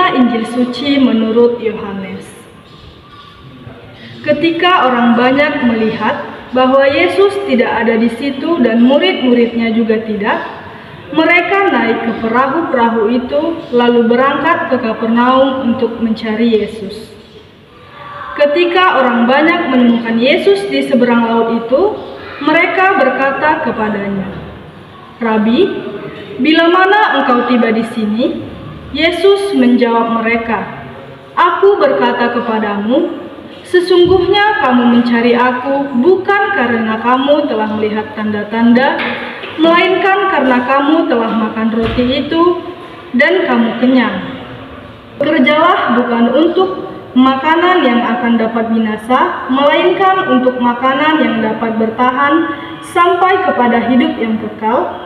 Inilah Injil suci menurut Yohanes. Ketika orang banyak melihat bahwa Yesus tidak ada di situ dan murid-muridnya juga tidak, mereka naik ke perahu-perahu itu lalu berangkat ke Kapernaum untuk mencari Yesus. Ketika orang banyak menemukan Yesus di seberang laut itu, mereka berkata kepadanya, "Rabi, bila mana engkau tiba di sini?" Yesus menjawab mereka, "Aku berkata kepadamu, sesungguhnya kamu mencari Aku bukan karena kamu telah melihat tanda-tanda, melainkan karena kamu telah makan roti itu dan kamu kenyang. Bekerjalah bukan untuk makanan yang akan dapat binasa, melainkan untuk makanan yang dapat bertahan sampai kepada hidup yang kekal,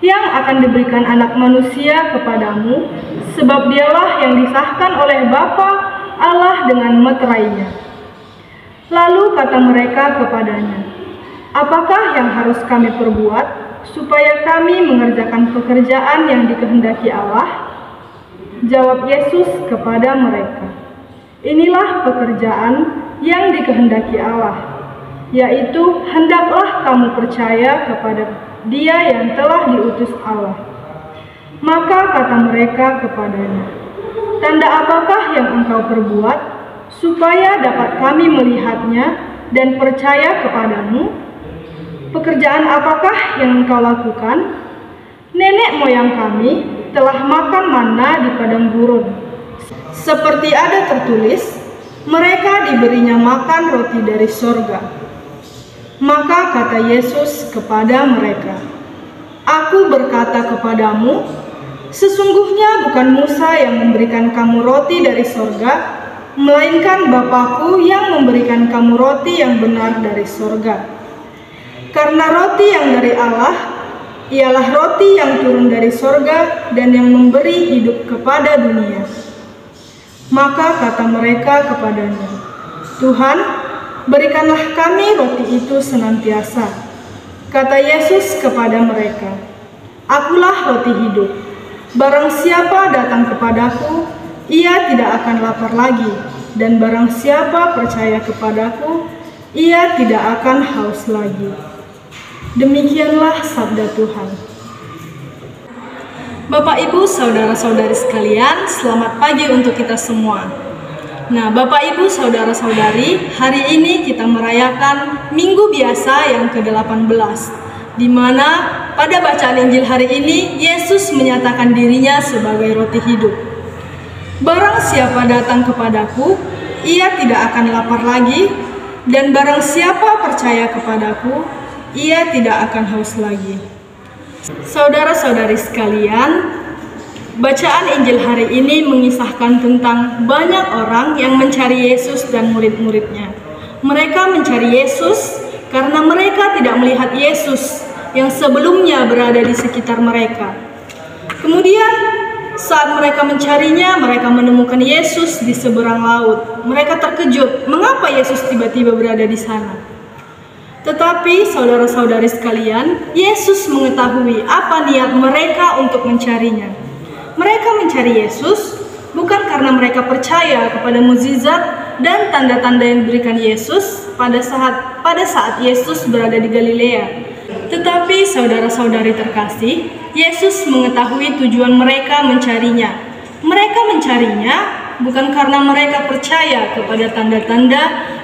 yang akan diberikan Anak Manusia kepadamu, sebab Dialah yang disahkan oleh Bapa Allah dengan meterainya." Lalu kata mereka kepadanya, "Apakah yang harus kami perbuat supaya kami mengerjakan pekerjaan yang dikehendaki Allah?" Jawab Yesus kepada mereka, "Inilah pekerjaan yang dikehendaki Allah, yaitu hendaklah kamu percaya kepada Dia yang telah diutus Allah." Maka kata mereka kepadanya, "Tanda apakah yang engkau perbuat, supaya dapat kami melihatnya dan percaya kepadamu? Pekerjaan apakah yang engkau lakukan? Nenek moyang kami telah makan manna di padang gurun. Seperti ada tertulis, mereka diberinya makan roti dari sorga." Maka kata Yesus kepada mereka, "Aku berkata kepadamu, sesungguhnya bukan Musa yang memberikan kamu roti dari sorga, melainkan Bapa-Ku yang memberikan kamu roti yang benar dari sorga. Karena roti yang dari Allah, ialah roti yang turun dari sorga dan yang memberi hidup kepada dunia." Maka kata mereka kepadanya, "Tuhan, berikanlah kami roti itu senantiasa." Kata Yesus kepada mereka, "Akulah roti hidup. Barang siapa datang kepadaku, ia tidak akan lapar lagi, dan barang siapa percaya kepadaku, ia tidak akan haus lagi." Demikianlah sabda Tuhan. Bapak, Ibu, saudara-saudari sekalian, selamat pagi untuk kita semua. Nah, Bapak, Ibu, saudara-saudari, hari ini kita merayakan Minggu Biasa yang ke-18, di mana pada bacaan Injil hari ini, Yesus menyatakan dirinya sebagai roti hidup. "Barang siapa datang kepadaku, ia tidak akan lapar lagi, dan barang siapa percaya kepadaku, ia tidak akan haus lagi." Saudara-saudari sekalian, bacaan Injil hari ini mengisahkan tentang banyak orang yang mencari Yesus dan murid-muridnya. Mereka mencari Yesus karena mereka tidak melihat Yesus yang sebelumnya berada di sekitar mereka. Kemudian saat mereka mencarinya, mereka menemukan Yesus di seberang laut. Mereka terkejut, mengapa Yesus tiba-tiba berada di sana? Tetapi saudara-saudari sekalian, Yesus mengetahui apa niat mereka untuk mencarinya. Mereka mencari Yesus bukan karena mereka percaya kepada mukjizat dan tanda-tanda yang diberikan Yesus pada saat Yesus berada di Galilea. Tetapi saudara-saudari terkasih, Yesus mengetahui tujuan mereka mencarinya. Mereka mencarinya bukan karena mereka percaya kepada tanda-tanda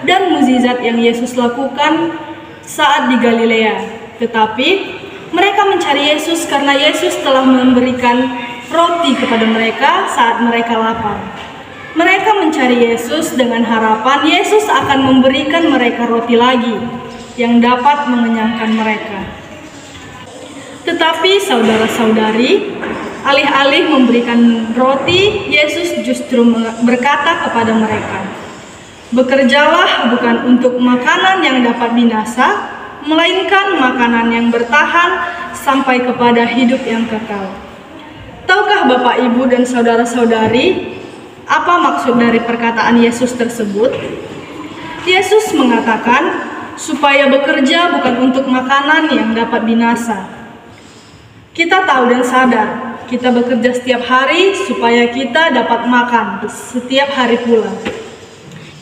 dan mukjizat yang Yesus lakukan saat di Galilea, tetapi mereka mencari Yesus karena Yesus telah memberikan roti kepada mereka saat mereka lapar. Mereka mencari Yesus dengan harapan Yesus akan memberikan mereka roti lagi yang dapat mengenyangkan mereka. Tetapi saudara-saudari, alih-alih memberikan roti, Yesus justru berkata kepada mereka, "Bekerjalah bukan untuk makanan yang dapat binasa, melainkan makanan yang bertahan sampai kepada hidup yang kekal." Tahukah Bapak, Ibu, dan saudara-saudari apa maksud dari perkataan Yesus tersebut? Yesus mengatakan supaya bekerja bukan untuk makanan yang dapat binasa. Kita tahu dan sadar kita bekerja setiap hari supaya kita dapat makan setiap hari pula.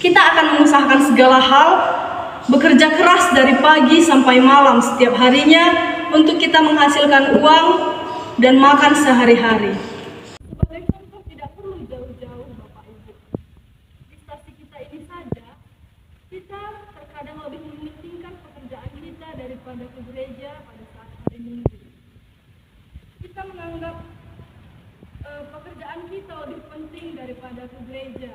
Kita akan mengusahakan segala hal, bekerja keras dari pagi sampai malam setiap harinya untuk kita menghasilkan uang dan makan sehari-hari. Sebagai contoh, tidak perlu jauh-jauh Bapak Ibu. Di stasi kita ini saja, kita terkadang lebih mementingkan pekerjaan kita daripada ke gereja pada saat hari Minggu. Kita menganggap pekerjaan kita lebih penting daripada ke gereja,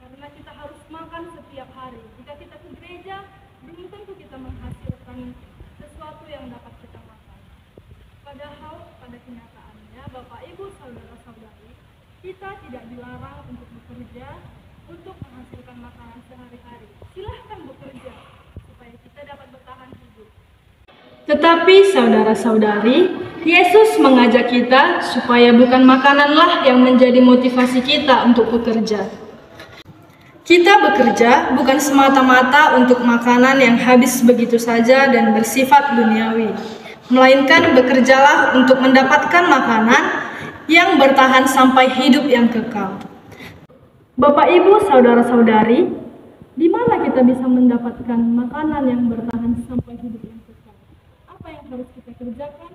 karena kita harus makan setiap hari. Jika kita ke gereja, belum tentu kita menghasilkan sesuatu yang dapat kita makan. Padahal pada kenyataannya, Bapak Ibu, saudara-saudari, kita tidak dilarang untuk bekerja untuk menghasilkan makanan sehari-hari. Silahkan bekerja supaya kita dapat bertahan hidup. Tetapi saudara-saudari, Yesus mengajak kita supaya bukan makananlah yang menjadi motivasi kita untuk bekerja. Kita bekerja bukan semata-mata untuk makanan yang habis begitu saja dan bersifat duniawi, melainkan bekerjalah untuk mendapatkan makanan yang bertahan sampai hidup yang kekal. Bapak, Ibu, saudara-saudari, di mana kita bisa mendapatkan makanan yang bertahan sampai hidup yang kekal? Apa yang harus kita kerjakan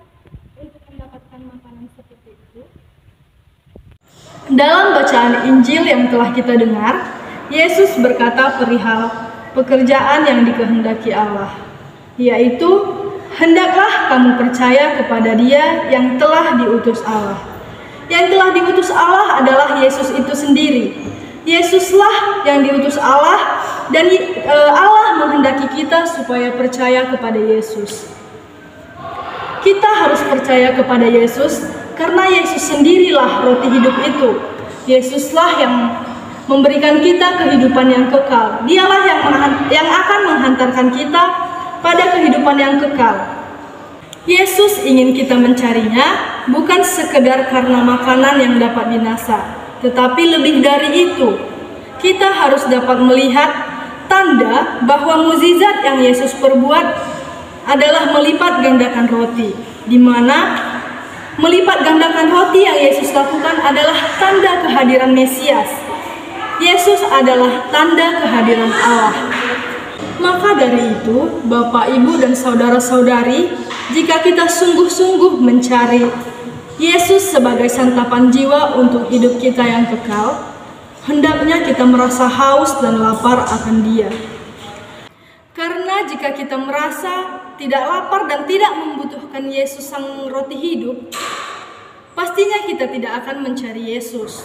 untuk mendapatkan makanan seperti itu? Dalam bacaan Injil yang telah kita dengar, Yesus berkata perihal pekerjaan yang dikehendaki Allah, yaitu, hendaklah kamu percaya kepada Dia yang telah diutus Allah. Yang telah diutus Allah adalah Yesus itu sendiri. Yesuslah yang diutus Allah, dan Allah menghendaki kita supaya percaya kepada Yesus. Kita harus percaya kepada Yesus karena Yesus sendirilah roti hidup itu. Yesuslah yang memberikan kita kehidupan yang kekal. Dialah yang akan menghantarkan kita pada kehidupan yang kekal. Yesus ingin kita mencarinya bukan sekedar karena makanan yang dapat binasa, tetapi lebih dari itu, kita harus dapat melihat tanda bahwa mukjizat yang Yesus perbuat adalah melipat gandakan roti, di mana melipat gandakan roti yang Yesus lakukan adalah tanda kehadiran Mesias. Yesus adalah tanda kehadiran Allah. Maka dari itu, Bapak, Ibu, dan saudara-saudari, jika kita sungguh-sungguh mencari Yesus sebagai santapan jiwa untuk hidup kita yang kekal, hendaknya kita merasa haus dan lapar akan Dia. Karena jika kita merasa tidak lapar dan tidak membutuhkan Yesus sang roti hidup, pastinya kita tidak akan mencari Yesus.